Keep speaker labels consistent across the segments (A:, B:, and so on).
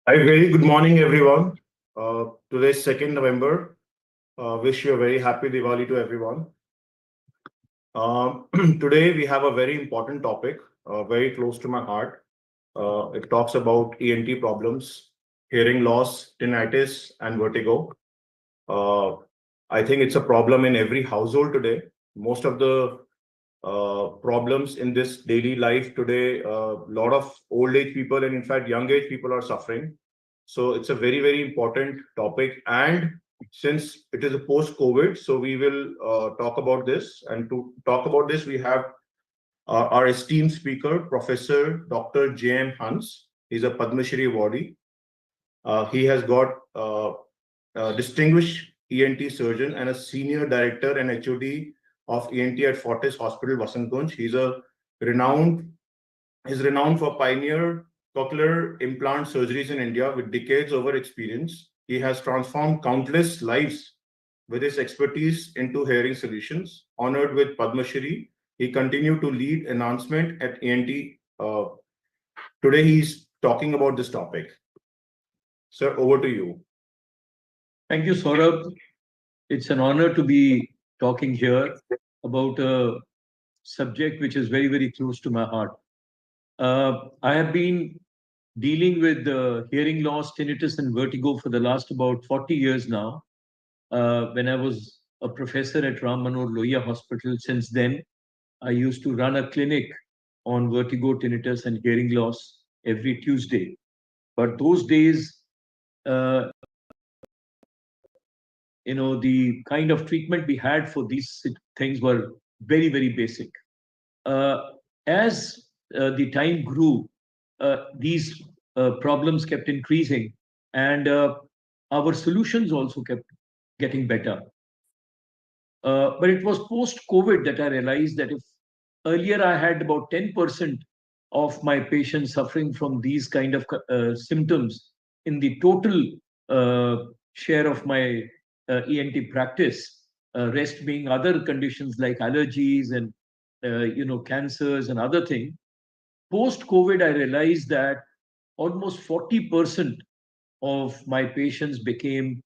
A: A very good morning, everyone. Today is 2nd November. Wish you a very happy Diwali to everyone. Today, we have a very important topic, very close to my heart. It talks about ENT problems, hearing loss, tinnitus, and vertigo. Uh, I think it's a problem in every household today. Most of the problems in this daily life today, a lot of old age people and in fact young age people are suffering. So it's a very, very important topic. And since it is a post COVID, so we will talk about this. And to talk about this, we have our esteemed speaker, Professor Dr. J.M. Hans. He's a Padmashri Awardee. He has got distinguished ENT surgeon and a senior director and HOD of ENT at Fortis Hospital, Vasant Kunj. Renowned, he's renowned for pioneer cochlear implant surgeries in India with decades over experience. He has transformed countless lives with his expertise into hearing solutions. Honored with Padma Shri, he continued to lead enhancement at ENT. Today, he's talking about this topic. Sir, over to you.
B: Thank you, Saurabh. It's an honor to be talking here about a subject which is very, very close to my heart. I have been dealing with hearing loss, tinnitus, and vertigo for the last about 40 years now. When I was a professor at Ram Manohar Lohia Hospital, since then, I used to run a clinic on vertigo, tinnitus, and hearing loss every Tuesday. But those days, uh, the kind of treatment we had for these things were very, very basic. As the time grew, these problems kept increasing, and our solutions also kept getting better. But it was post COVID that I realized that if earlier I had about 10% of my patients suffering from these kind of symptoms in the total share of my ENT practice, rest being other conditions like allergies and cancers and other things. Post COVID, I realized that almost 40% of my patients became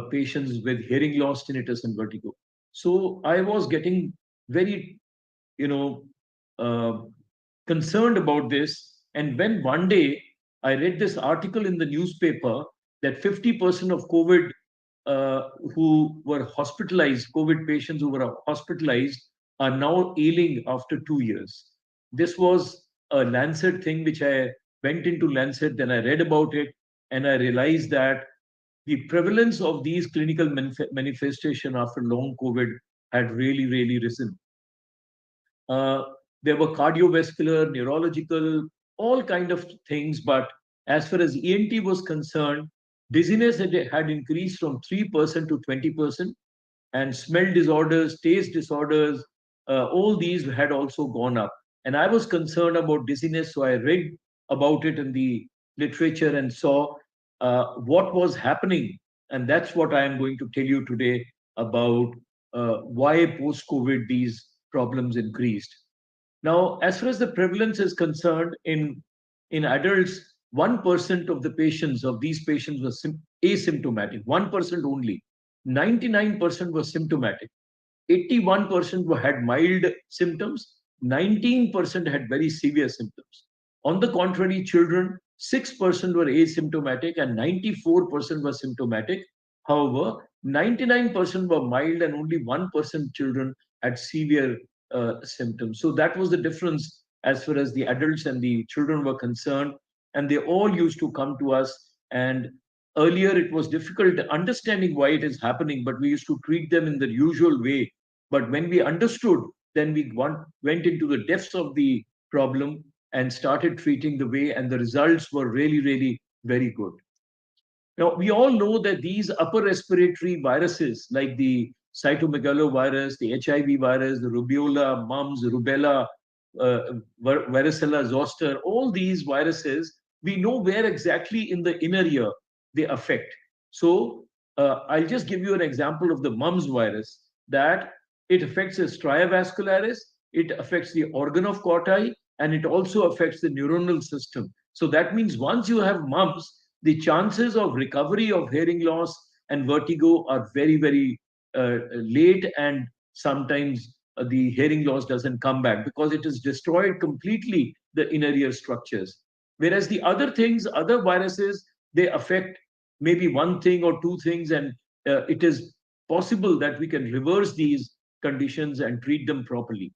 B: patients with hearing loss, tinnitus, and vertigo. So I was getting very, you know, uh, concerned about this. And when one day I read this article in the newspaper that 50% of who were hospitalized, COVID patients who were hospitalized, are now ailing after 2 years. This was a Lancet thing, which I went into Lancet, then I read about it, and I realized that the prevalence of these clinical manifestation after long COVID had really, really risen. Uh, there were cardiovascular, neurological, all kind of things. But as far as ENT was concerned, dizziness had increased from 3% to 20%, and smell disorders, taste disorders, all these had also gone up. And I was concerned about dizziness, so I read about it in the literature and saw what was happening. And that's what I am going to tell you today about why post COVID these problems increased. Now, as far as the prevalence is concerned, in adults, 1% of the patients of these patients were asymptomatic. 1% only. 99% were symptomatic. 81% had mild symptoms. 19% had very severe symptoms. On the contrary, children, 6% were asymptomatic and 94% were symptomatic. However, 99% were mild and only 1% children had severe symptoms. So that was the difference as far as the adults and the children were concerned. And they all used to come to us. And earlier it was difficult understanding why it is happening, but we used to treat them in the usual way. But when we understood, then we went into the depths of the problem and started treating the way, and the results were really, really very good. Now, we all know that these upper respiratory viruses, like the cytomegalovirus, the HIV virus, the rubella, mumps, rubella, varicella zoster, all these viruses, we know where exactly in the inner ear they affect. So, I'll just give you an example of the mumps virus, that it affects the stria vascularis, it affects the organ of corti, and it also affects the neuronal system. So that means once you have mumps, the chances of recovery of hearing loss and vertigo are very, very late, and sometimes the hearing loss doesn't come back because it has destroyed completely the inner ear structures. Whereas the other things, other viruses, they affect maybe one thing or two things, and it is possible that we can reverse these conditions and treat them properly.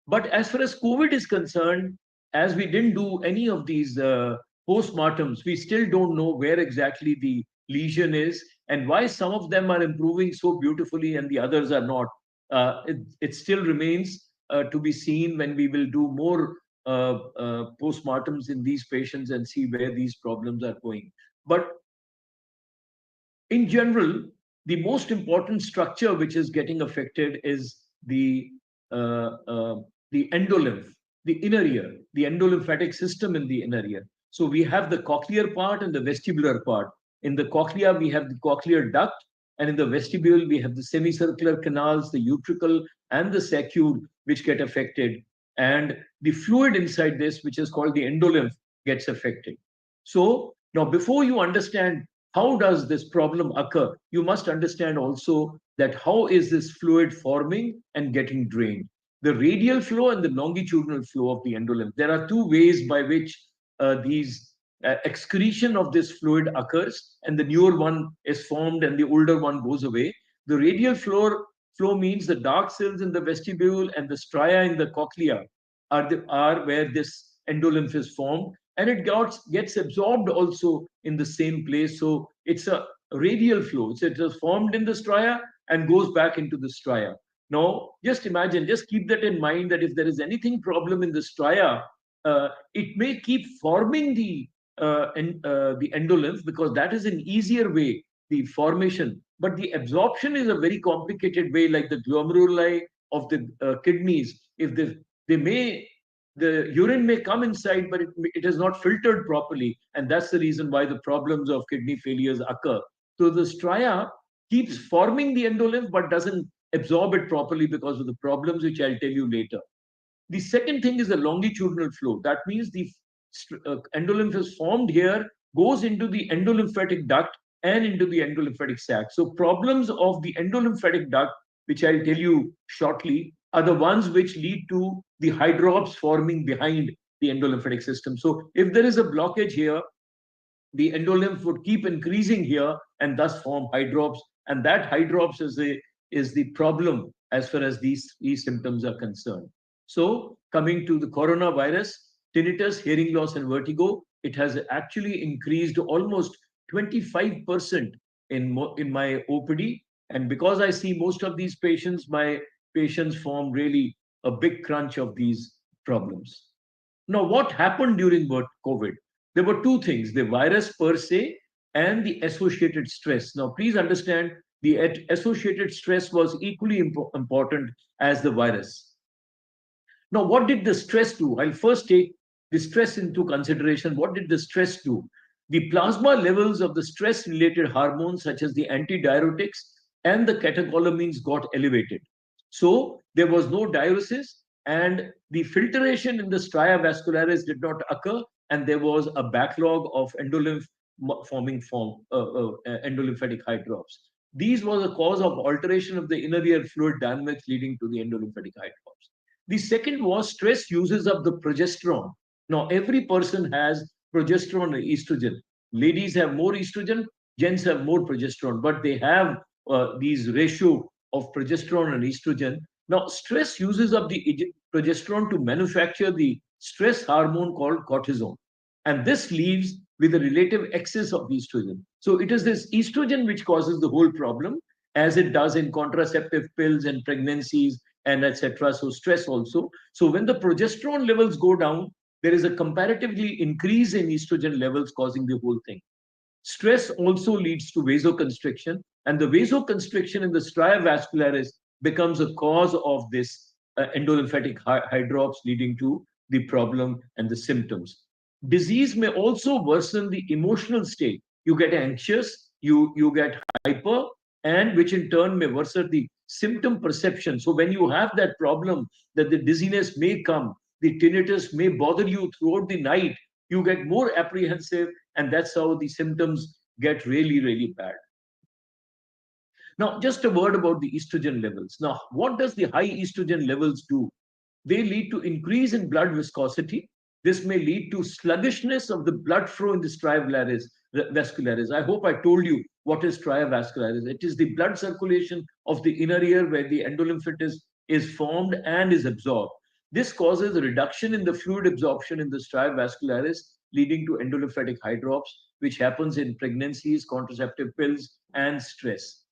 B: But as far as COVID is concerned, as we didn't do any of these postmortems, we still don't know where exactly the lesion is and why some of them are improving so beautifully and the others are not. It still remains to be seen when we will do more postmortems in these patients and see where these problems are going. But in general, the most important structure which is getting affected is uh, uh, the endolymph, the inner ear, the endolymphatic system in the inner ear. So we have the cochlear part and the vestibular part. In the cochlea, we have the cochlear duct, and in the vestibule, we have the semicircular canals, the utricle, and the saccule, which get affected. And the fluid inside this, which is called the endolymph, gets affected. So now, before you understand how does this problem occur, you must understand also that how is this fluid forming and getting drained. The radial flow and the longitudinal flow of the endolymph. There are two ways by which these excretion of this fluid occurs, and the newer one is formed and the older one goes away. The radial flow means the dark cells in the vestibule and the stria in the cochlea are where this endolymph is formed, and it gets absorbed also in the same place. So it's a radial flow. So it is formed in the stria and goes back into the stria. Now, just imagine, just keep that in mind that if there is anything problem in the stria, it may keep forming the endolymph because that is an easier way, the formation. But the absorption is a very complicated way, like the glomeruli of the kidneys. If they may the urine may come inside, but it is not filtered properly. And that's the reason why the problems of kidney failures occur. So the stria keeps forming the endolymph, but doesn't absorb it properly because of the problems, which I'll tell you later. The second thing is the longitudinal flow. That means the endolymph is formed here, goes into the endolymphatic duct and into the endolymphatic sac. So problems of the endolymphatic duct, which I'll tell you shortly, are the ones which lead to the hydrops forming behind the endolymphatic system. So if there is a blockage here, the endolymph would keep increasing here and thus form hydrops. And that hydrops is the problem as far as these symptoms are concerned. So coming to the coronavirus, tinnitus, hearing loss, and vertigo, it has actually increased almost 25% in my OPD. And because I see most of these patients, my patients form really a big crunch of these problems. Now, what happened during COVID? There were two things, the virus per se and the associated stress. Now, please understand the associated stress was equally important as the virus. Now, what did the stress do? I'll first take the stress into consideration. What did the stress do? The plasma levels of the stress related hormones, such as the antidiuretics and the catecholamines, got elevated. So there was no diuresis, and the filtration in the stria vascularis did not occur, and there was a backlog of endolymph forming endolymphatic hydrops. These were the cause of alteration of the inner ear fluid dynamics leading to the endolymphatic hydrops. The second was stress uses up the progesterone. Now, every person has progesterone and estrogen. Ladies have more estrogen, gents have more progesterone, but they have these ratio of progesterone and estrogen. Now, stress uses up the progesterone to manufacture the stress hormone called cortisol. And this leaves with a relative excess of estrogen. So it is this estrogen which causes the whole problem, as it does in contraceptive pills and pregnancies and etc. So stress also. So when the progesterone levels go down, there is a comparatively increase in estrogen levels causing the whole thing. Stress also leads to vasoconstriction, and the vasoconstriction in the stria vascularis becomes a cause of this endolymphatic hydrops, leading to the problem and the symptoms. Disease may also worsen the emotional state. You get anxious, you get hyper, and which in turn may worsen the symptom perception. So when you have that problem that the dizziness may come, the tinnitus may bother you throughout the night, you get more apprehensive, and that's how the symptoms get really, really bad. Now, just a word about the estrogen levels. Now, what does the high estrogen levels do? They lead to increase in blood viscosity. This may lead to sluggishness of the blood flow in the stria vascularis. I hope I told you what is stria vascularis. It is the blood circulation of the inner ear where the endolymphatis is formed and is absorbed. This causes a reduction in the fluid absorption in the stria vascularis, leading to endolymphatic hydrops, which happens in pregnancies, contraceptive pills, and stress.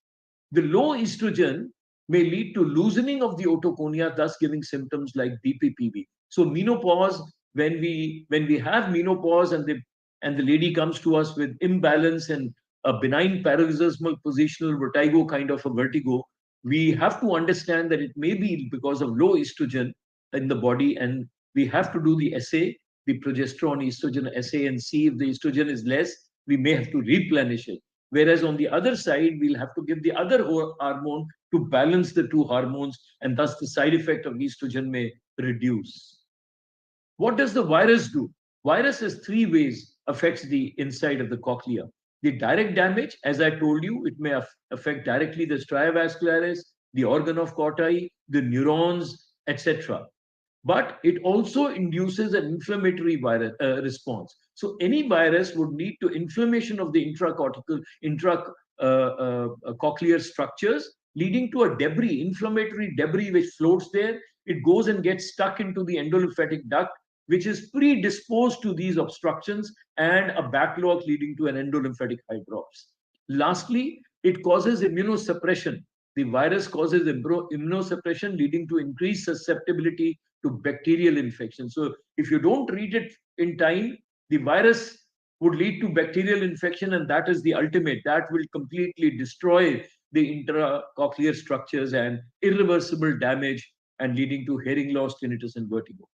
B: The low estrogen may lead to loosening of the otoconia, thus giving symptoms like BPPV. So menopause, when we have menopause and the lady comes to us with imbalance and a benign paroxysmal positional vertigo kind of a vertigo, we have to understand that it may be because of low estrogen in the body, and we have to do the assay, the progesterone estrogen assay, and see if the estrogen is less, we may have to replenish it. Whereas on the other side, we'll have to give the other hormone to balance the two hormones, and thus the side effect of estrogen may reduce. What does the virus do? Virus has three ways affects the inside of the cochlea. The direct damage, as I told you, it may affect directly the stria vascularis, the organ of Corti, the neurons, etc. But it also induces an inflammatory virus response. So any virus would lead to inflammation of the intracortical, intracochlear structures, leading to a debris, inflammatory debris which floats there. It goes and gets stuck into the endolymphatic duct, which is predisposed to these obstructions, and a backlog leading to an endolymphatic hydrops. Lastly, it causes immunosuppression. The virus causes immunosuppression, leading to increased susceptibility to bacterial infection. So if you don't treat it in time, the virus would lead to bacterial infection, and that is the ultimate. That will completely destroy the intracochlear structures and irreversible damage, and leading to hearing loss, tinnitus, and vertigo.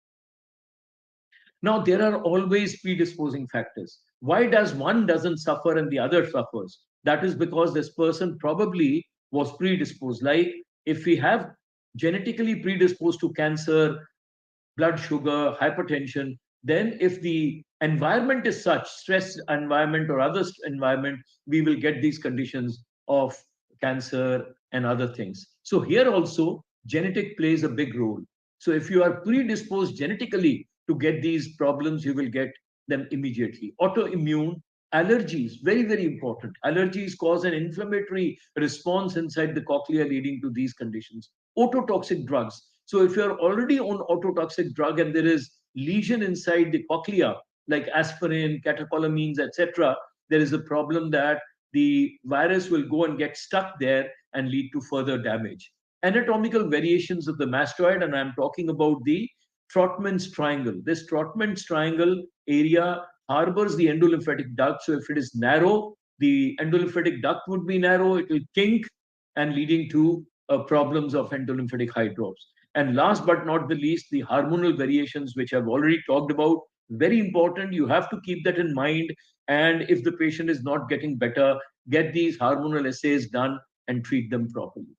B: Now, there are always predisposing factors. Why does one doesn't suffer and the other suffers? That is because this person probably was predisposed. Like if we have genetically predisposed to cancer, blood sugar, hypertension, then if the environment is such, stress environment or other environment, we will get these conditions of cancer and other things. So here also, genetic plays a big role. So if you are predisposed genetically to get these problems, you will get them immediately. Autoimmune, allergies, very, very important. Allergies cause an inflammatory response inside the cochlea, leading to these conditions. Ototoxic drugs. So if you're already on ototoxic drug and there is lesion inside the cochlea, like aspirin, catecholamines, etc., there is a problem that the virus will go and get stuck there and lead to further damage. Anatomical variations of the mastoid, and I'm talking about the Trotman's triangle. This Trotman's triangle area harbors the endolymphatic duct. So if it is narrow, the endolymphatic duct would be narrow, it will kink, and leading to problems of endolymphatic hydrops. And last but not the least, the hormonal variations, which I've already talked about, very important. You have to keep that in mind. And if the patient is not getting better, get these hormonal assays done and treat them properly.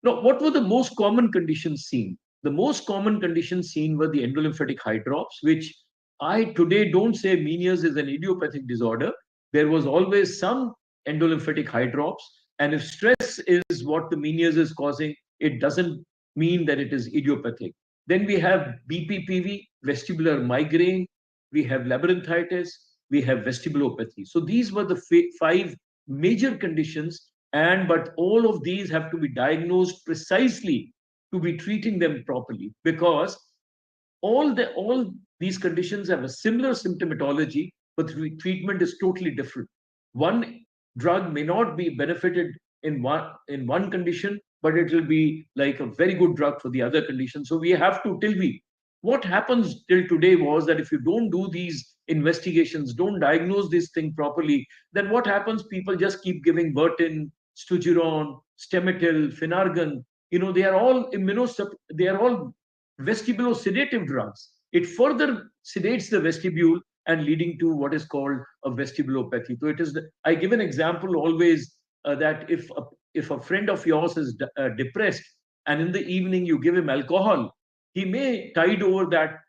B: Now, what were the most common conditions seen? The most common conditions seen were the endolymphatic hydrops, which I today don't say Meniere's is an idiopathic disorder. There was always some endolymphatic hydrops. And if stress is what the Meniere's is causing, it doesn't mean that it is idiopathic. Then we have BPPV, vestibular migraine, we have labyrinthitis, we have vestibulopathy. So these were the five major conditions, but all of these have to be diagnosed precisely to be treating them properly, because all these conditions have a similar symptomatology, but the treatment is totally different. One drug may not be benefited in one condition, but it will be like a very good drug for the other condition. So we have to, what happens till today was that if you don't do these investigations, don't diagnose this thing properly, then what happens? People just keep giving Vertin, Stugeron, Stemetil, Finargan. They are all vestibulosedative drugs. It further sedates the vestibule and leading to what is called a vestibulopathy. So it is. I give an example always that if a friend of yours is depressed and in the evening you give him alcohol, he may tide over that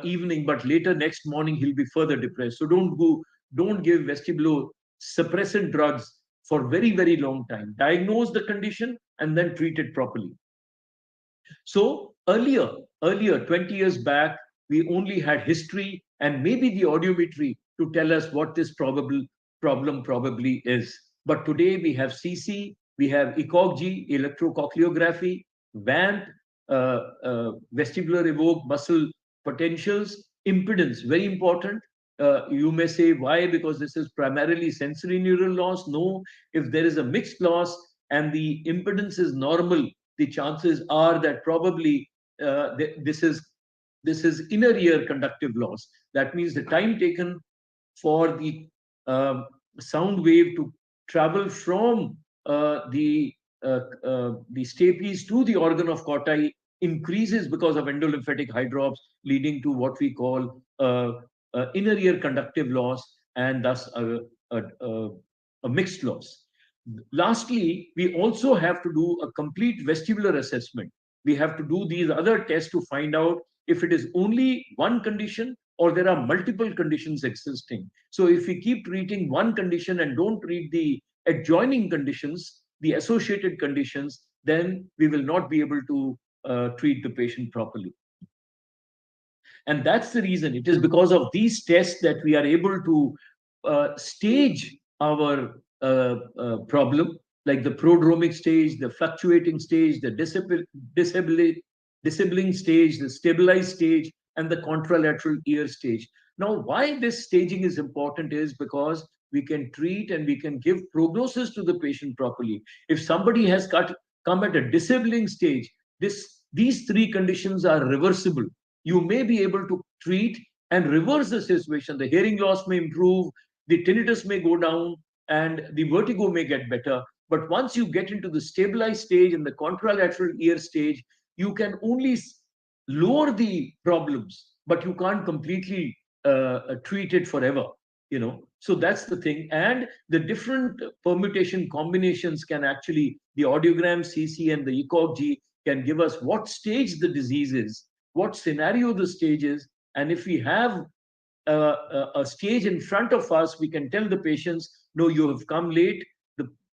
B: evening, but later next morning he'll be further depressed. So don't give vestibular suppressant drugs for very, very long time. Diagnose the condition and then treat it properly. So earlier, 20 years back, we only had history and maybe the audiometry to tell us what this problem probably is. But today we have CC, we have ECOG, electrocochleography, VAMP, vestibular evoked muscle potentials, impedance, very important. You may say, why? Because this is primarily sensory neural loss. No, if there is a mixed loss and the impedance is normal, the chances are that probably this is inner ear conductive loss. That means the time taken for the sound wave to travel from the stapes to the organ of Corti increases because of endolymphatic hydrops, leading to what we call inner ear conductive loss, and thus a mixed loss. Lastly, we also have to do a complete vestibular assessment. We have to do these other tests to find out if it is only one condition or there are multiple conditions existing. So if we keep treating one condition and don't treat the adjoining conditions, the associated conditions, then we will not be able to treat the patient properly. And that's the reason. It is because of these tests that we are able to stage our problem, like the prodromic stage, the fluctuating stage, the disabling stage, the stabilized stage, and the contralateral ear stage. Now, why this staging is important is because we can treat and we can give prognosis to the patient properly. If somebody has come at a disabling stage, these three conditions are reversible. You may be able to treat and reverse the situation. The hearing loss may improve, the tinnitus may go down, and the vertigo may get better. But once you get into the stabilized stage and the contralateral ear stage, you can only lower the problems, but you can't completely treat it forever. So that's the thing. And the different permutation combinations can actually, the audiogram, CC, and the ECOG can give us what stage the disease is, what scenario the stage is, and if we have a stage in front of us, we can tell the patients, no, you have come late.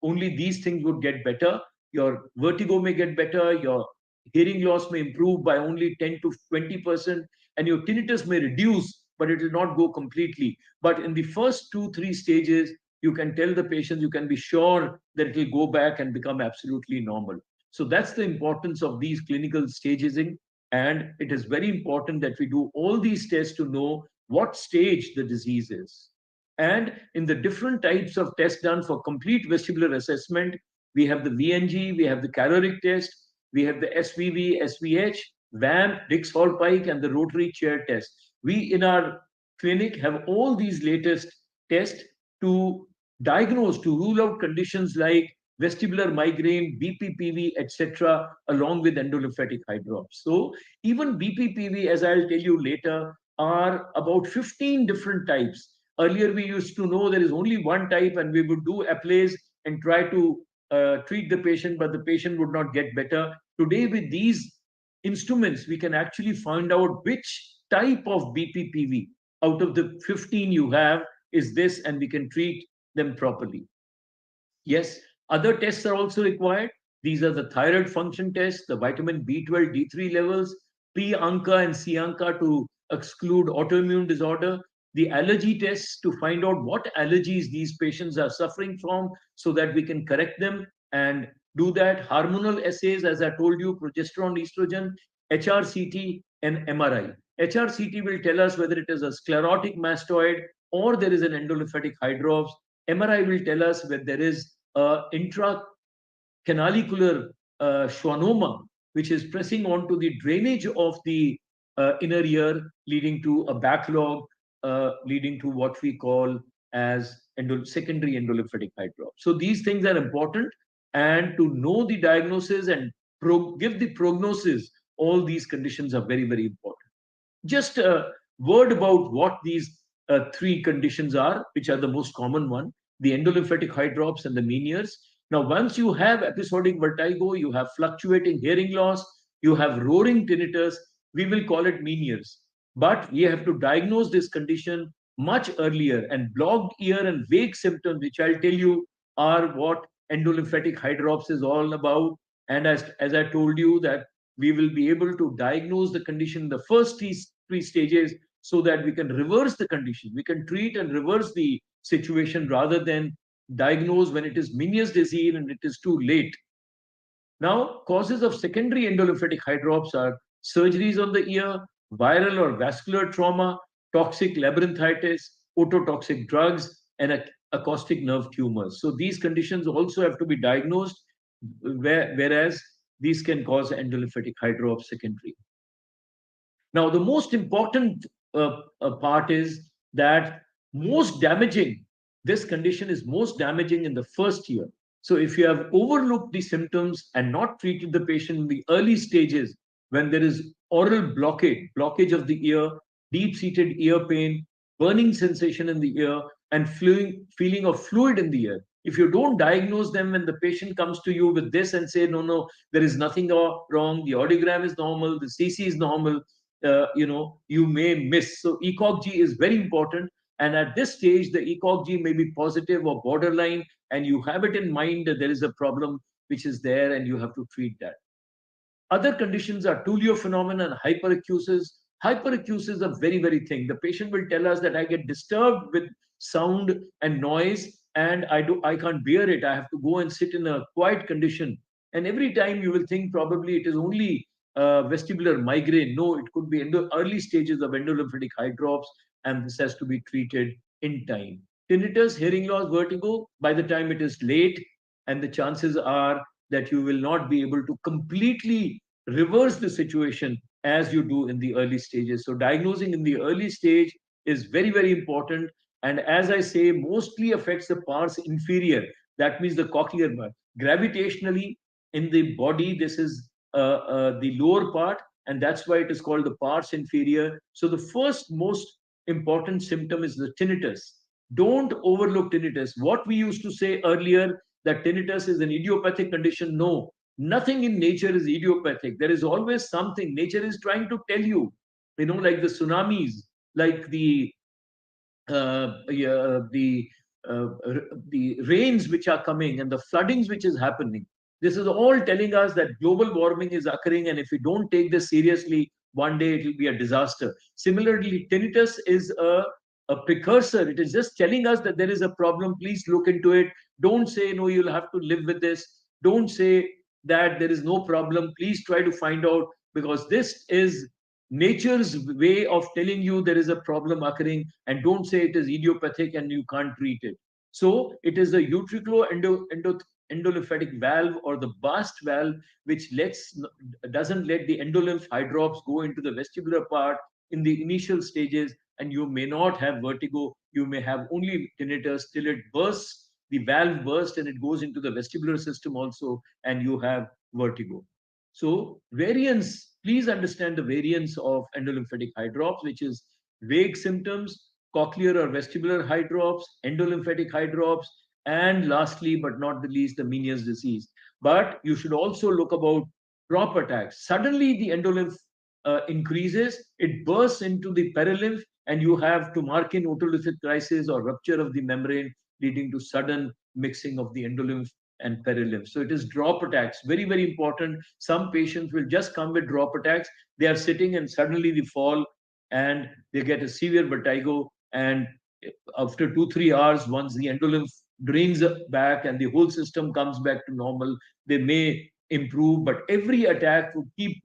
B: Only these things would get better. Your vertigo may get better. Your hearing loss may improve by only 10 to 20%, and your tinnitus may reduce, but it will not go completely. But in the first 2-3 stages, you can tell the patients, you can be sure that it will go back and become absolutely normal. So that's the importance of these clinical staging. And it is very important that we do all these tests to know what stage the disease is. And in the different types of tests done for complete vestibular assessment, we have the VNG, we have the caloric test, we have the SVV, SVH, VAMP, Dix-Hallpike, and the rotary chair test. We in our clinic have all these latest tests to diagnose, to rule out conditions like vestibular migraine, BPPV, etc., along with endolymphatic hydrops. So even BPPV, as I'll tell you later, are about 15 different types. Earlier, we used to know there is only one type, and we would do applies and try to treat the patient, but the patient would not get better. Today, with these instruments, we can actually find out which type of BPPV out of the 15 you have is this, and we can treat them properly. Yes, other tests are also required. These are the thyroid function tests, the vitamin B12, D3 levels, P-ANCA and C-ANCA to exclude autoimmune disorder, the allergy tests to find out what allergies these patients are suffering from so that we can correct them and do that. Hormonal assays, as I told you, progesterone, estrogen, HRCT, and MRI. HRCT will tell us whether it is a sclerotic mastoid or there is an endolymphatic hydrops. MRI will tell us whether there is intracanalicular schwannoma, which is pressing onto the drainage of the inner ear, leading to a backlog, leading to what we call as secondary endolymphatic hydrops. So these things are important, and to know the diagnosis and give the prognosis, all these conditions are very, very important. Just a word about what these three conditions are, which are the most common one, the endolymphatic hydrops and the Meniere's. Now, once you have episodic vertigo, you have fluctuating hearing loss, you have roaring tinnitus, we will call it Meniere's. But we have to diagnose this condition much earlier. And blocked ear and vague symptoms, which I'll tell you, are what endolymphatic hydrops is all about. And as I told you, that we will be able to diagnose the condition in the first three stages, so that we can reverse the condition. We can treat and reverse the situation rather than diagnose when it is Meniere's disease and it is too late. Now, causes of secondary endolymphatic hydrops are surgeries on the ear, viral or vascular trauma, toxic labyrinthitis, ototoxic drugs, and acoustic nerve tumors. So these conditions also have to be diagnosed, whereas these can cause endolymphatic hydrops secondary. Now, the most important part is that most damaging, this condition is most damaging in the first year. So, if you have overlooked the symptoms and not treated the patient in the early stages, when there is oral blockage of the ear, deep seated ear pain, burning sensation in the ear, and feeling of fluid in the ear, if you don't diagnose them when the patient comes to you with this and say, no, no, there is nothing wrong, the audiogram is normal, the CC is normal, you may miss. So ECOG is very important. And at this stage, the ECOG may be positive or borderline, and you have it in mind that there is a problem which is there and you have to treat that. Other conditions are Tullio phenomenon and hyperacusis. Hyperacusis is a very, very thing. The patient will tell us that I get disturbed with sound and noise, and I can't bear it. I have to go and sit in a quiet condition. And every time you will think probably it is only vestibular migraine. No, it could be in the early stages of endolymphatic hydrops, and this has to be treated in time. Tinnitus, hearing loss, vertigo, by the time it is late, and the chances are that you will not be able to completely reverse the situation as you do in the early stages. So diagnosing in the early stage is very, very important. And as I say, mostly affects the pars inferior. That means the cochlear part. Gravitationally in the body, this is the lower part, and that's why it is called the pars inferior. So the first most important symptom is the tinnitus. Don't overlook tinnitus. What we used to say earlier, that tinnitus is an idiopathic condition. No, nothing in nature is idiopathic. There is always something. Nature is trying to tell you, like the tsunamis, like the uh, the rains which are coming and the floodings which is happening. This is all telling us that global warming is occurring, and if we don't take this seriously, one day it will be a disaster. Similarly, tinnitus is a precursor. It is just telling us that there is a problem. Please look into it. Don't say, no, you'll have to live with this. Don't say that there is no problem. Please try to find out, because this is nature's way of telling you there is a problem occurring, and don't say it is idiopathic and you can't treat it. So it is the endolymphatic valve or the bast valve which doesn't let the endolymph hydrops go into the vestibular part in the initial stages, and you may not have vertigo. You may have only tinnitus till it bursts, the valve bursts, and it goes into the vestibular system also, and you have vertigo. So variance, please understand the variance of endolymphatic hydrops, which is vague symptoms, cochlear or vestibular hydrops, endolymphatic hydrops, and lastly, but not the least, the Meniere's disease. But you should also look about drop attacks. Suddenly the endolymph increases, it bursts into the perilymph, and you have to mark in otolithic crisis or rupture of the membrane, leading to sudden mixing of the endolymph and perilymph. So it is drop attacks, very, very important. Some patients will just come with drop attacks. They are sitting and suddenly they fall and they get a severe vertigo. And after 2-3 hours, once the endolymph drains back and the whole system comes back to normal, they may improve. But every attack will keep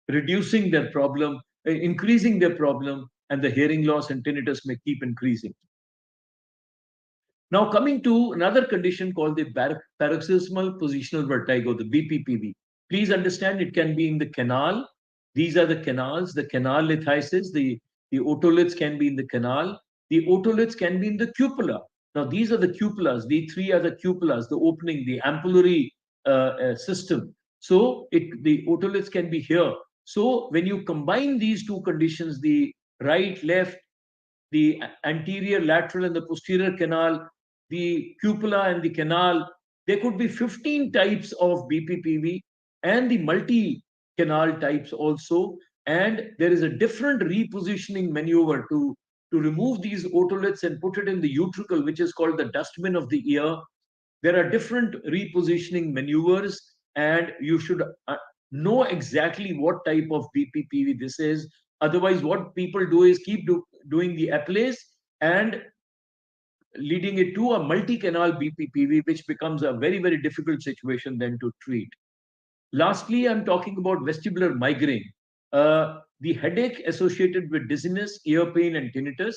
B: reducing their problem, increasing their problem, and the hearing loss and tinnitus may keep increasing. Now, coming to another condition called the paroxysmal positional vertigo, the BPPV. Please understand it can be in the canal. These are the canals, the canal lithiasis. The otoliths can be in the canal. The otoliths can be in the cupula. Now, these are the cupulas. The three are the cupulas, the opening, the ampullary system. So, the otoliths can be here. So, when you combine these two conditions, the right, left, the anterior, lateral, and the posterior canal, the cupula and the canal, there could be 15 types of BPPV and the multi-canal types also. And there is a different repositioning maneuver to remove these otoliths and put it in the utricle, which is called the dustbin of the ear. There are different repositioning maneuvers, and you should know exactly what type of BPPV this is. Otherwise, what people do is keep doing the applies and leading it to a multi-canal BPPV, which becomes a very, very difficult situation then to treat. Lastly, I'm talking about vestibular migraine, the headache associated with dizziness, ear pain, and tinnitus.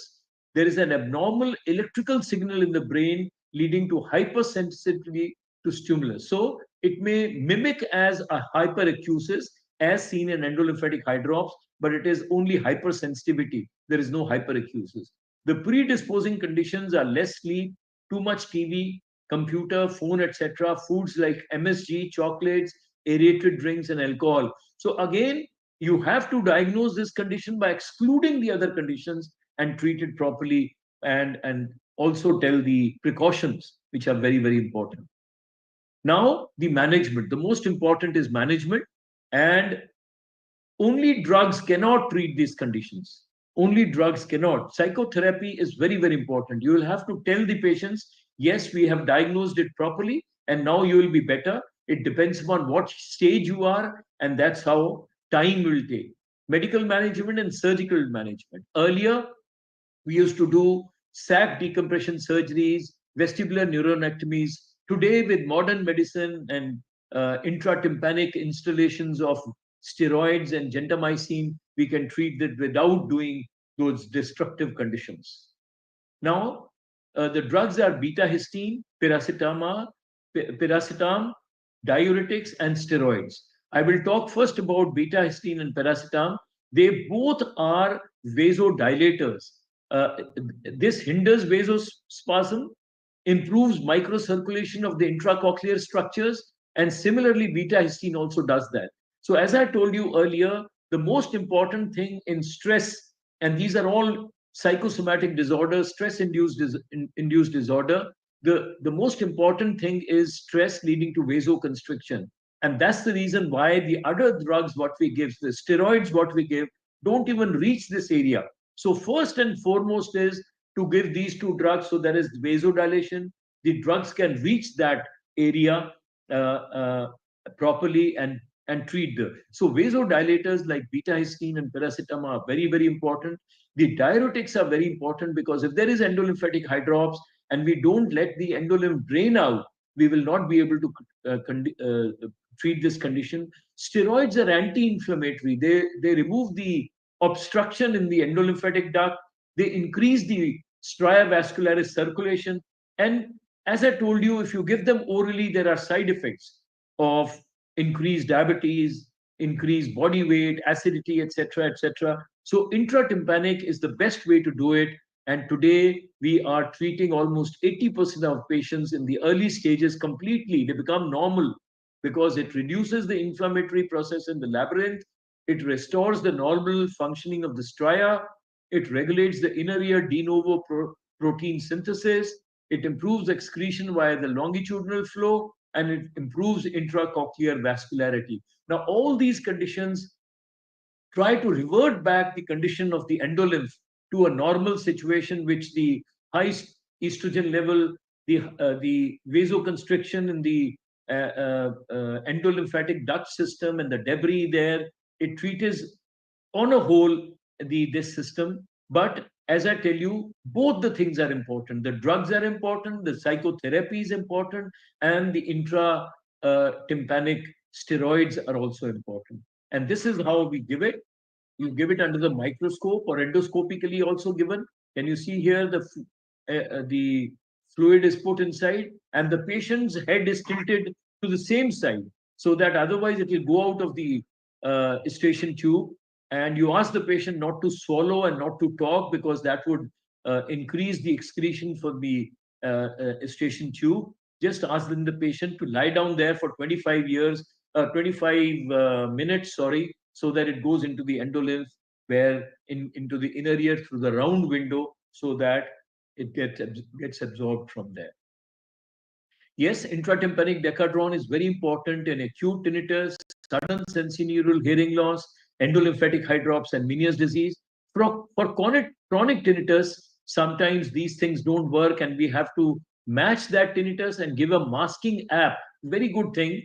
B: There is an abnormal electrical signal in the brain leading to hypersensitivity to stimulus. So it may mimic as a hyperacusis as seen in endolymphatic hydrops, but it is only hypersensitivity. There is no hyperacusis. The predisposing conditions are less sleep, too much TV, computer, phone, etc., foods like MSG, chocolates, aerated drinks, and alcohol. So again, you have to diagnose this condition by excluding the other conditions and treat it properly, and also tell the precautions, which are very, very important. Now, the management. The most important is management, and only drugs cannot treat these conditions. Only drugs cannot. Psychotherapy is very, very important. You will have to tell the patients, yes, we have diagnosed it properly, and now you will be better. It depends upon what stage you are, and that's how time will take. Medical management and surgical management. Earlier, we used to do sac decompression surgeries, vestibular neuronectomies. Today, with modern medicine and intratympanic installations of steroids and gentamicin, we can treat that without doing those destructive conditions. Now, the drugs are beta histine, paracetamol, diuretics, and steroids. I will talk first about beta histine and paracetamol. They both are vasodilators. Uh, this hinders vasospasm, improves microcirculation of the intracochlear structures, and similarly, beta histine also does that. So, as I told you earlier, the most important thing in stress, and these are all psychosomatic disorders, induced disorder, the most important thing is stress leading to vasoconstriction. And that's the reason why the other drugs, what we give, the steroids, what we give, don't even reach this area. So, first and foremost is to give these two drugs so there is vasodilation. The drugs can reach that area properly and treat the. So, vasodilators like beta histine and paracetamol are very, very important. The diuretics are very important because if there is endolymphatic hydrops and we don't let the endolymph drain out, we will not be able to treat this condition. Steroids are anti-inflammatory. They remove the obstruction in the endolymphatic duct. They increase the stria vascularis circulation. And as I told you, if you give them orally, there are side effects of increased diabetes, increased body weight, acidity, etc., etc. So intratympanic is the best way to do it. And today we are treating almost 80% of patients in the early stages completely. They become normal because it reduces the inflammatory process in the labyrinth. It restores the normal functioning of the stria. It regulates the inner ear de novo protein synthesis. It improves excretion via the longitudinal flow, and it improves intracochlear vascularity. Now, all these conditions try to revert back the condition of the endolymph to a normal situation, which the high estrogen level, the vasoconstriction in the endolymphatic duct system and the debris there, it treats on a whole this system. But as I tell you, both the things are important. The drugs are important, the psychotherapy is important, and the intra tympanic steroids are also important. And this is how we give it. You give it under the microscope or endoscopically also given. Can you see here the fluid is put inside and the patient's head is tilted to the same side so that otherwise it will go out of the station tube. And you ask the patient not to swallow and not to talk because that would increase the excretion for the station tube. Just ask them, the patient, to lie down there for 25 minutes, sorry, so that it goes into the endolymph, where into the inner ear through the round window, so that it gets absorbed from there. Yes, intratympanic decadron is very important in acute tinnitus, sudden sensorineural hearing loss, endolymphatic eye drops and Meniere's disease. For chronic tinnitus, sometimes these things don't work, and we have to match that tinnitus and give a masking app. Very good thing.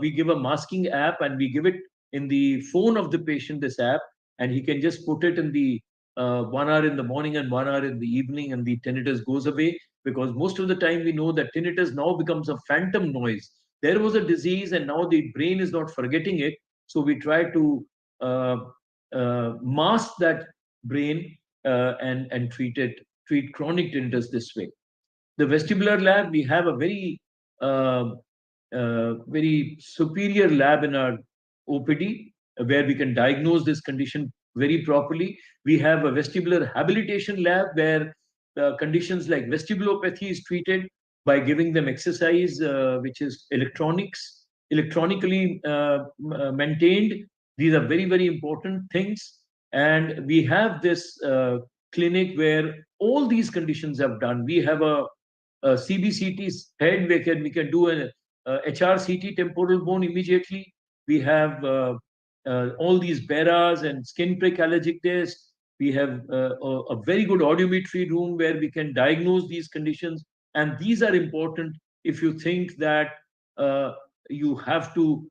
B: We give a masking app and we give it in the phone of the patient, this app, and he can just put it in the 1 hour in the morning and 1 hour in the evening, and the tinnitus goes away. Because most of the time we know that tinnitus now becomes a phantom noise. There was a disease and now the brain is not forgetting it. So we try to uh, mask that brain and treat chronic tinnitus this way. The vestibular lab, we have a very superior lab in our OPD where we can diagnose this condition very properly. We have a vestibular habilitation lab where conditions like vestibulopathy is treated by giving them exercise, which is electronically maintained. These are very, very important things. And we have this clinic where all these conditions have done. We have a CBCT head, we can do an HRCT temporal bone immediately. We have all these BERAs and skin prick allergic tests. We have a very good audiometry room where we can diagnose these conditions. And these are important if you think that you have to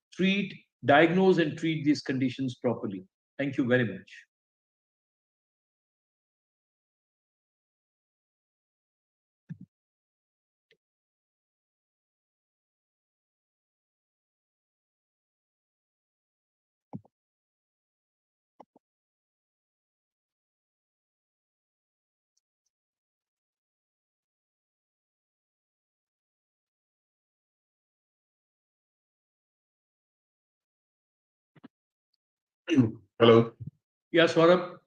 B: diagnose and treat these conditions properly. Thank you very much.
A: Hello.
B: Yeah, Saurabh.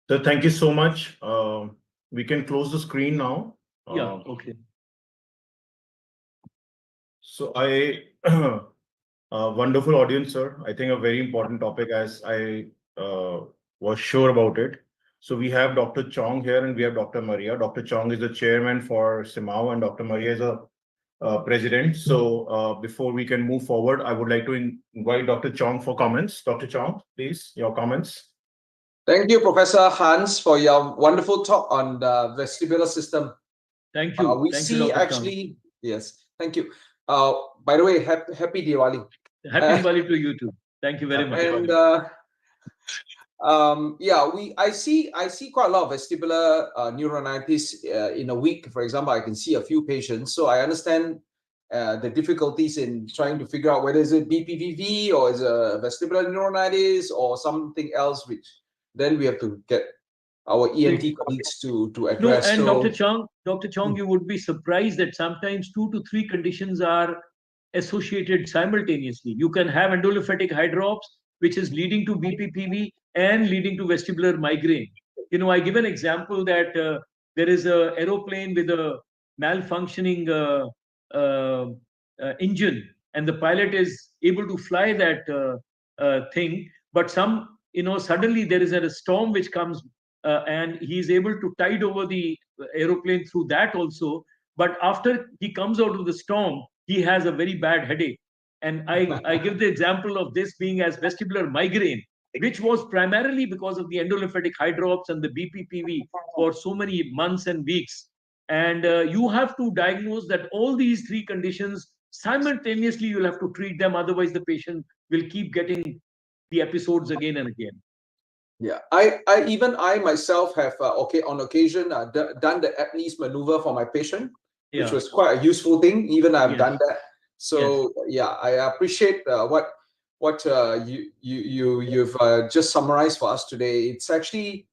A: So thank you so much. We can close the screen now.
B: Yeah, okay.
A: So wonderful audience, sir. I think a very important topic, as I was sure about it. So we have Dr. Chong here and we have Dr. Maria. Dr. Chong is the chairman for CMAAO and Dr. Maria is a president. So before we can move forward, I would like to invite Dr. Chong for comments. Dr. Chong, please, your comments.
C: Thank you, Professor Hans, for your wonderful talk on the vestibular system.
B: Thank you.
C: We
B: Thank
C: see
B: you, Dr.
C: actually,
B: Chong.
C: yes, thank you. By the way, happy Diwali.
B: Happy Diwali to you too. Thank you very much.
C: And I see quite a lot of vestibular neuronitis in a week. For example, I can see a few patients, so I understand the difficulties in trying to figure out whether is it BPPV or is a vestibular neuronitis or something else, which then we have to get our ENT colleagues to address.
B: No, and Dr. Chong, you would be surprised that sometimes 2 to 3 conditions are associated simultaneously. You can have endolymphatic eye drops, which is leading to BPPV and leading to vestibular migraine. I give an example that there is an aeroplane with a malfunctioning engine, and the pilot is able to fly that thing, but suddenly there is a storm which comes, and he is able to tide over the aeroplane through that also. But after he comes out of the storm, he has a very bad headache. And I give the example of this being as vestibular migraine, which was primarily because of the endolymphatic eye drops and the BPPV for so many months and weeks. And you have to diagnose that all these 3 conditions simultaneously. You'll have to treat them, otherwise the patient will keep getting the episodes again and again.
C: Yeah, I myself have on occasion done the Apne's maneuver for my patient, which was quite a useful thing. Even I've done that. So yeah, I appreciate what you've just summarized for us today. It's actually,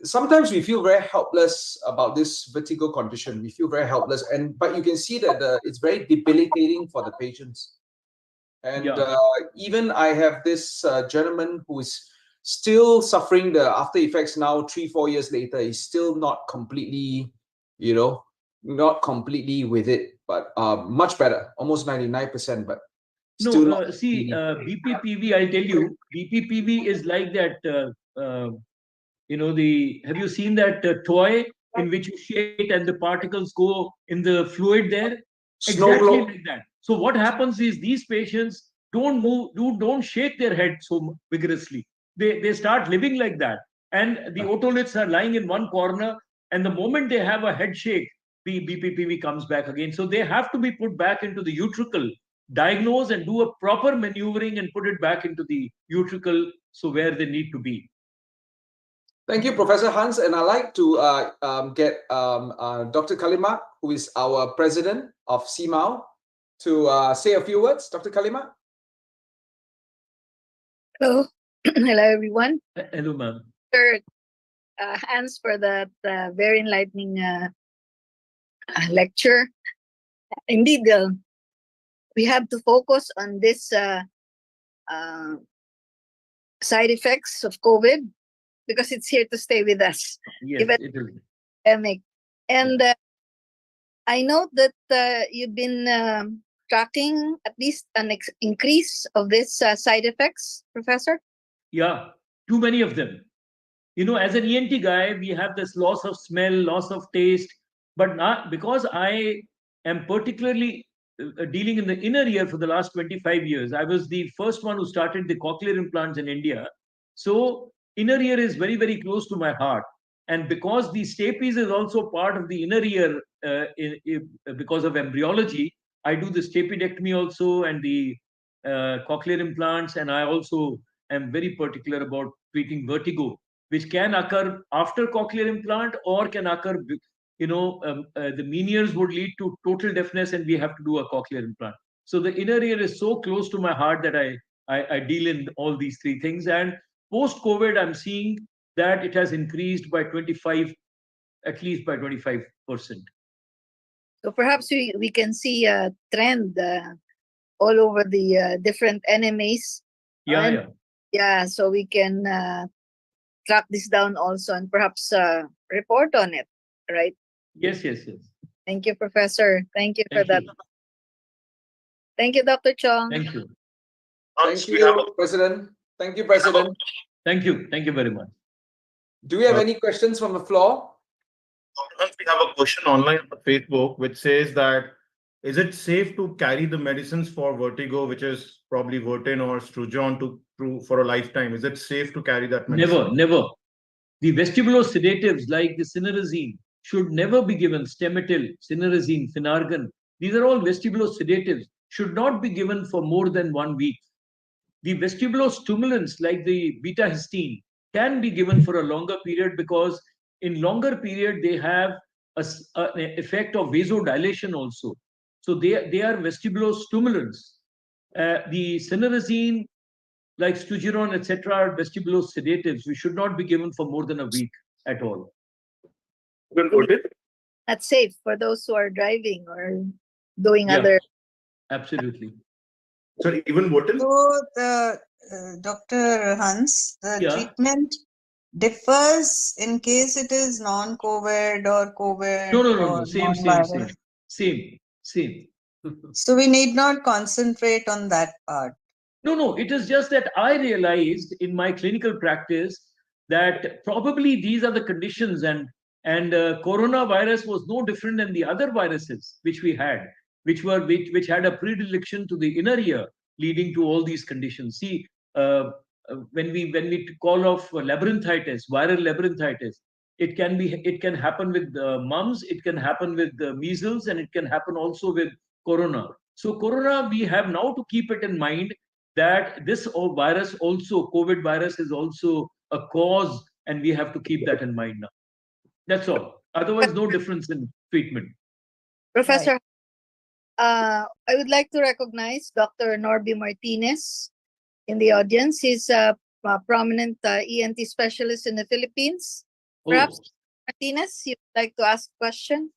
C: sometimes we feel very helpless about this vertigo condition. We feel very helpless, but you can see that it's very debilitating for the patients. And even I have this gentleman who is still suffering the after effects now 3-4 years later. He's still not completely, not completely with it, but much better, almost 99%, but still not.
B: See, BPPV, I'll tell you, BPPV is like that, have you seen that toy in which you shake and the particles go in the fluid there? Exactly like that. So what happens is these patients don't move, don't shake their head so vigorously. They start living like that. And the otoliths are lying in one corner, and the moment they have a head shake, the BPPV comes back again. So they have to be put back into the utricle, diagnose and do a proper maneuvering and put it back into the utricle, so where they need to be.
C: Thank you, Professor Hans. And I'd like to get Dr. Kalima, who is our president of CMAAO, to say a few words. Dr. Kalima?
D: Hello, hello everyone.
B: Hello, ma'am.
D: Sir, Hans, for that very enlightening lecture. Indeed, we have to focus on this side effects of COVID because it's here to stay with us.
B: Yes,
D: Even
B: it is.
D: pandemic. And I note that you've been tracking at least an increase of this side effects, Professor.
B: Yeah, too many of them. You know, as an ENT guy, we have this loss of smell, loss of taste, but not because I am particularly dealing in the inner ear for the last 25 years. I was the first one who started the cochlear implants in India. So inner ear is very, very close to my heart. And because the stapes is also part of the inner ear because of embryology, I do the stapedectomy also and the cochlear implants. And I also am very particular about treating vertigo, which can occur after cochlear implant or can occur, the meaniers would lead to total deafness and we have to do a cochlear implant. So the inner ear is so close to my heart that I deal in all these three things. And post-COVID, I'm seeing that it has increased by 25, at least by 25%.
D: So perhaps we can see a trend all over the different NMAs. Yeah, so we can track this down also and perhaps report on it, right?
B: Yes.
D: Thank you, Professor. Thank you for that.
B: You.
D: Thank you, Dr. Chong.
B: Thank you.
C: Thank you, President. Thank you, President.
B: Thank you. Thank you very much.
C: Do we have any questions from the floor?
A: We have a question online on Facebook which says that, is it safe to carry the medicines for vertigo, which is probably Vertin or Strujon, for a lifetime? Is it safe to carry that medicine?
B: Never. The vestibulosedatives like the cinerazine should never be given. Stemetil, cinerazine, Finargan. These are all vestibulosedatives. Should not be given for more than 1 week. The vestibulostimulants like the beta histine can be given for a longer period because in longer period they have an effect of vasodilation also. So they are vestibulostimulants. The cinerazine, like Stugeron, etc., are vestibulosedatives. We should not be given for more than a week at all.
D: That's safe for those who are driving or doing other.
B: Absolutely.
A: So even Vertin?
E: So the Dr. Hans, the treatment differs in case it is non-COVID or COVID.
B: No. Same.
E: So we need not concentrate on that part.
B: No. It is just that I realized in my clinical practice that probably these are the conditions, and coronavirus was no different than the other viruses which we had, which had a predilection to the inner ear, leading to all these conditions. See, when we call off labyrinthitis, viral labyrinthitis, it can happen with mumps, it can happen with measles, and it can happen also with corona. So corona, we have now to keep it in mind that this virus also, COVID virus, is also a cause, and we have to keep that in mind now. That's all. Otherwise, no difference in treatment.
D: Professor, I would like to recognize Dr. Norby Martinez in the audience. He's a prominent ENT specialist in the Philippines. Perhaps, Martinez, you'd like to ask a question?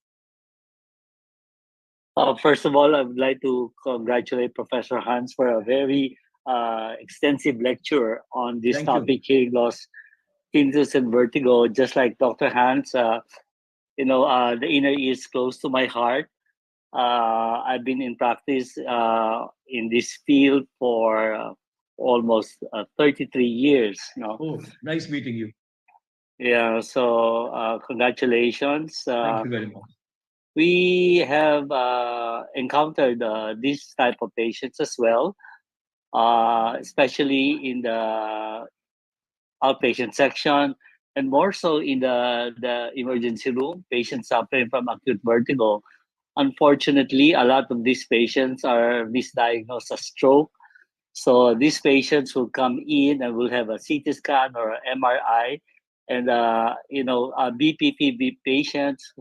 F: First of all, I would like to congratulate Professor Hans for a very extensive lecture on this topic, hearing loss, tinnitus and vertigo. Just like Dr. Hans, the inner ear is close to my heart. I've been in practice in this field for almost 33 years.
B: Oh, nice meeting you.
F: Yeah, so congratulations.
B: Thank you very much.
F: We have encountered this type of patients as well. especially in the outpatient section, and more so in the emergency room, patients suffering from acute vertigo. Unfortunately, a lot of these patients are misdiagnosed as stroke. So these patients will come in and will have a CT scan or MRI, and BPPV patients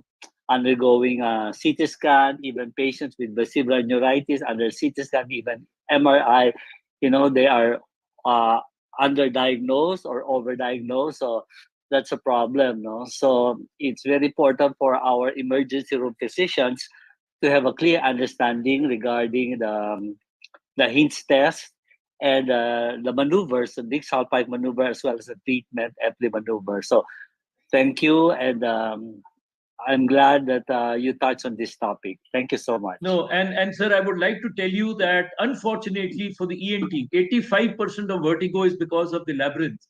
F: undergoing a CT scan, even patients with vestibular neuritis under CT scan, even MRI, they are uh, underdiagnosed or overdiagnosed. So that's a problem, no? So it's very important for our emergency room physicians to have a clear understanding regarding the HINTS test and the maneuvers, the big sulfite maneuver, as well as the treatment FD maneuver. So thank you, and I'm glad that you touched on this topic. Thank you so much.
B: No, and sir, I would like to tell you that unfortunately for the ENT, 85% of vertigo is because of the labyrinth.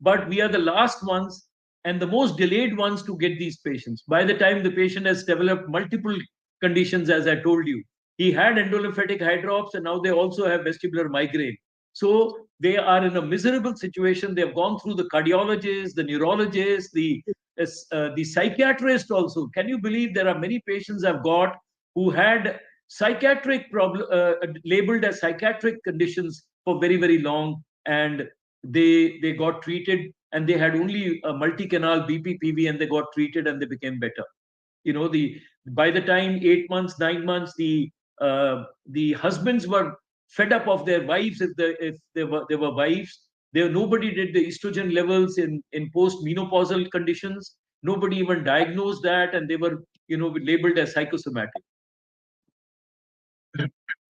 B: But we are the last ones and the most delayed ones to get these patients. By the time the patient has developed multiple conditions, as I told you, he had endolymphatic hydrops and now they also have vestibular migraine. So they are in a miserable situation. They have gone through the cardiologist, the neurologist, the psychiatrist also. Can you believe there are many patients I've got who had psychiatric problem labeled as psychiatric conditions for very, very long, and they got treated, and they had only a multi-canal BPPV, and they got treated and they became better. By the time 8 months, 9 months, the husbands were fed up of their wives. If they were wives, nobody did the estrogen levels in post-menopausal conditions. Nobody even diagnosed that, and they were labeled as psychosomatic.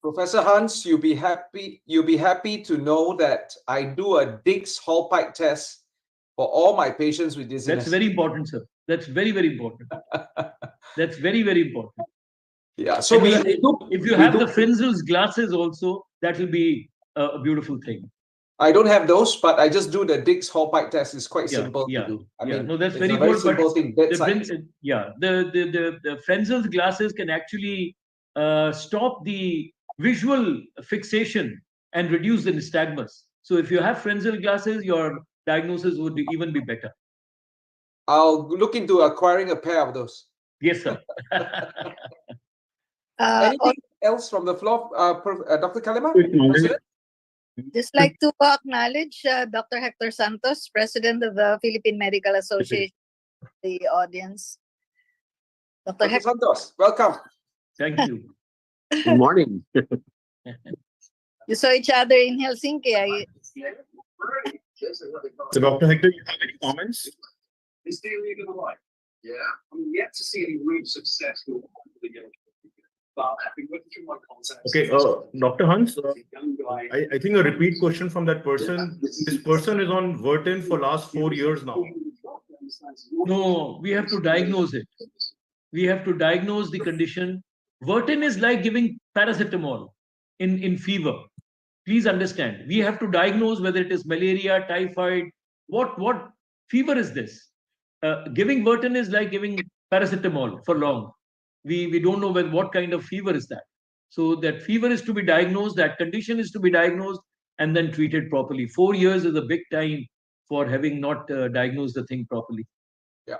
C: Professor Hans, you'll be happy to know that I do a Dix Hallpike test for all my patients with dizziness.
B: That's very important, sir. That's very, very important. That's very, very important.
C: Yeah. So
B: if you have the Frenzel's glasses also, that will be a beautiful thing.
C: I don't have those, but I just do the Dix Hallpike test. It's quite simple to do. I mean,
B: no, that's
C: it's
B: very
C: a very
B: good.
C: simple
B: But
C: thing.
B: the Frenzel's glasses can actually stop the visual fixation and reduce the nystagmus. So if you have Frenzel glasses, your diagnosis would even be better.
C: I'll look into acquiring a pair of those.
B: Yes, sir.
C: Anything else from the floor, Dr. Kalima?
D: Just like to acknowledge Dr. Hector Santos, President of the Philippine Medical Association, the audience.
C: Dr. Santos, welcome.
B: Thank you.
G: Good morning.
D: You saw each other in Helsinki.
A: So, Dr. Hector, you have any comments?
H: Yeah, I'm yet to see any real success with the but I've been working through my contacts.
A: Okay, Dr. Hans, I think a repeat question from that person. This person is on Vertin for last 4 years now.
B: No, we have to diagnose it. We have to diagnose the condition. Vertin is like giving paracetamol in fever. Please understand. We have to diagnose whether it is malaria, typhoid. What fever is this? Giving Vertin is like giving paracetamol for long. We don't know what kind of fever is that. So that fever is to be diagnosed, that condition is to be diagnosed, and then treated properly. 4 years is a big time for having not diagnosed the thing properly.
C: Yeah.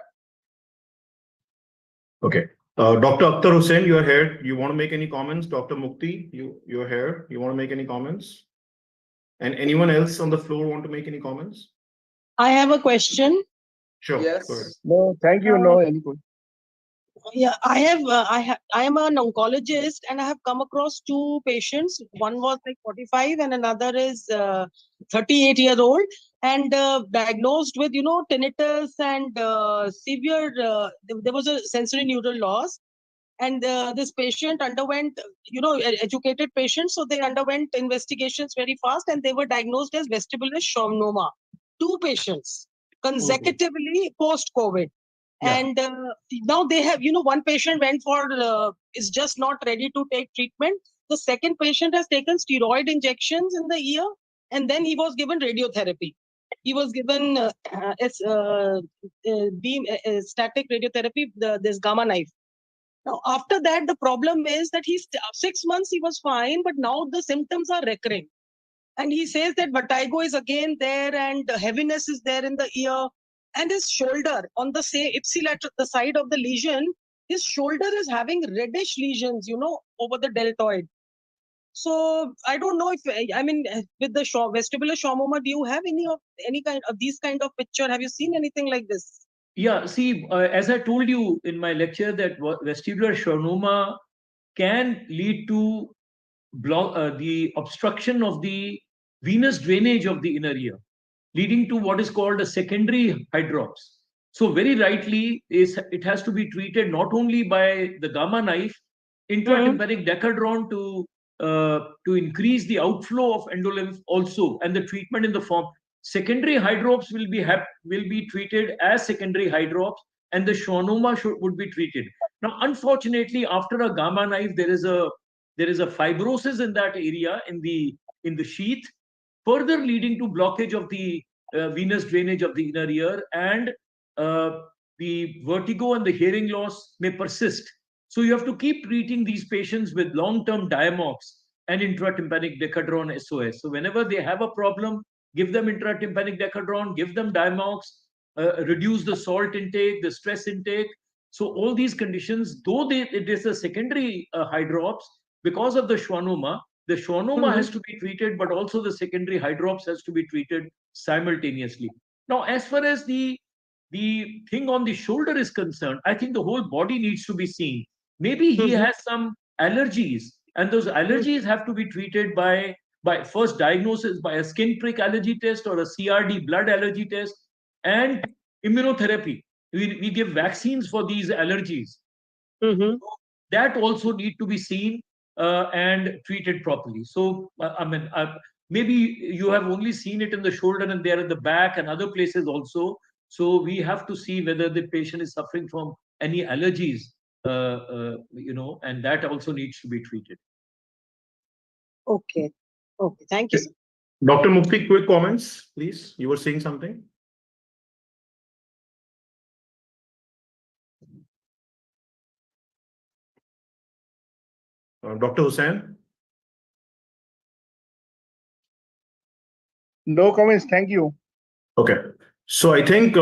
A: Okay. Dr. Akhtar Hussain, you are here. You want to make any comments? Dr. Mukti, you're here. You want to make any comments? And anyone else on the floor want to make any comments?
I: I have a question.
A: Sure.
C: Yes.
G: No, thank you. No, any good.
I: Yeah, I am an oncologist, and I have come across 2 patients. One was like 45 and another is 38 years old, and diagnosed with tinnitus and severe there was a sensory neural loss, and this patient underwent educated patient, so they underwent investigations very fast, and they were diagnosed as vestibular schwannoma. 2 patients consecutively post-COVID.
B: Yeah.
I: And now they have, one patient went for, is just not ready to take treatment. The second patient has taken steroid injections in the ear, and then he was given radiotherapy. He was given static radiotherapy, this gamma knife. Now, after that, the problem is that 6 months he was fine, but now the symptoms are recurring. And he says that vertigo is again there and heaviness is there in the ear. And his shoulder on the ipsilateral, the side of the lesion, his shoulder is having reddish lesions, over the deltoid. So I don't know if, I mean, with the vestibular schwannoma, do you have any kind of these kind of picture? Have you seen anything like this?
B: Yeah, see, as I told you in my lecture, that vestibular schwannoma can lead to the obstruction of the venous drainage of the inner ear, leading to what is called a secondary hydrops. So very rightly, it has to be treated not only by the gamma knife, intratympanic decadron to increase the outflow of endolymph also, and the treatment in the form. Secondary hydrops will be treated as secondary hydrops, and the schwannoma would be treated. Now, unfortunately, after a gamma knife, there is a fibrosis in that area in the sheath, further leading to blockage of the venous drainage of the inner ear, and the vertigo and the hearing loss may persist. So you have to keep treating these patients with long-term Diamox and intratympanic decadron SOS. So whenever they have a problem, give them intratympanic decadron, give them Diamox, reduce the salt intake, the stress intake. So all these conditions, though it is a secondary hydrops, because of the schwannoma has to be treated, but also the secondary hydrops has to be treated simultaneously. Now, as far as the thing on the shoulder is concerned, I think the whole body needs to be seen. Maybe he has some allergies, and those allergies have to be treated by first diagnosis by a skin prick allergy test or a CRD blood allergy test, and immunotherapy. We give vaccines for these allergies. That also need to be seen and treated properly. So, maybe you have only seen it in the shoulder and there at the back and other places also. So we have to see whether the patient is suffering from any allergies, and that also needs to be treated.
I: Okay. Okay. Thank you, sir.
A: Dr. Mukti, quick comments, please. You were saying something? Dr. Hussain?
G: No comments. Thank you.
A: Okay. So I think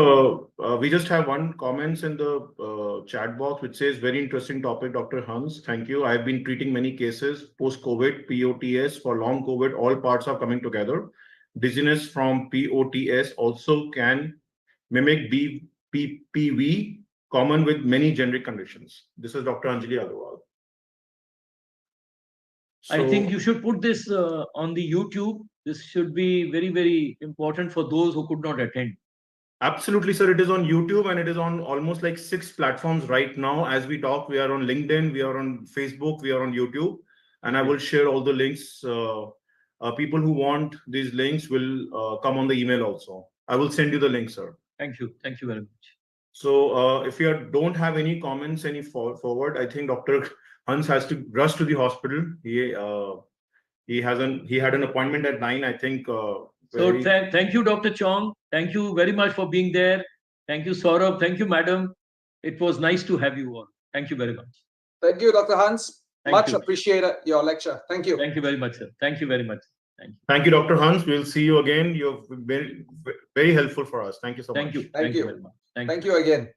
A: we just have one comments in the chat box, which says, very interesting topic, Dr. Hans. Thank you. I've been treating many cases post-COVID, POTS, for long COVID. All parts are coming together. Dizziness from POTS also can mimic BPPV, common with many generic conditions. This is Dr. Anjali Agarwal. So,
B: I think you should put this on the YouTube. This should be very, very important for those who could not attend.
A: Absolutely, sir. It is on YouTube and it is on almost like 6 platforms right now. As we talk, we are on LinkedIn, we are on Facebook, we are on YouTube, and I will share all the links. People who want these links will come on the email also. I will send you the link, sir.
B: Thank you. Thank you very much.
A: So if you don't have any comments, any forward, I think Dr. Hans has to rush to the hospital. He had an appointment at 9, I think.
B: So thank you, Dr. Chong. Thank you very much for being there. Thank you, Saurabh. Thank you, madam. It was nice to have you all. Thank you very much.
C: Thank you, Dr. Hans.
B: Thank you.
C: Appreciated your lecture. Thank you.
B: Thank you very much, sir. Thank you very much. Thank you.
A: Thank you, Dr. Hans. We'll see you again. You've been very helpful for us. Thank you so much.
B: Thank you.
C: Thank you.
B: Very much.
C: Thank you again.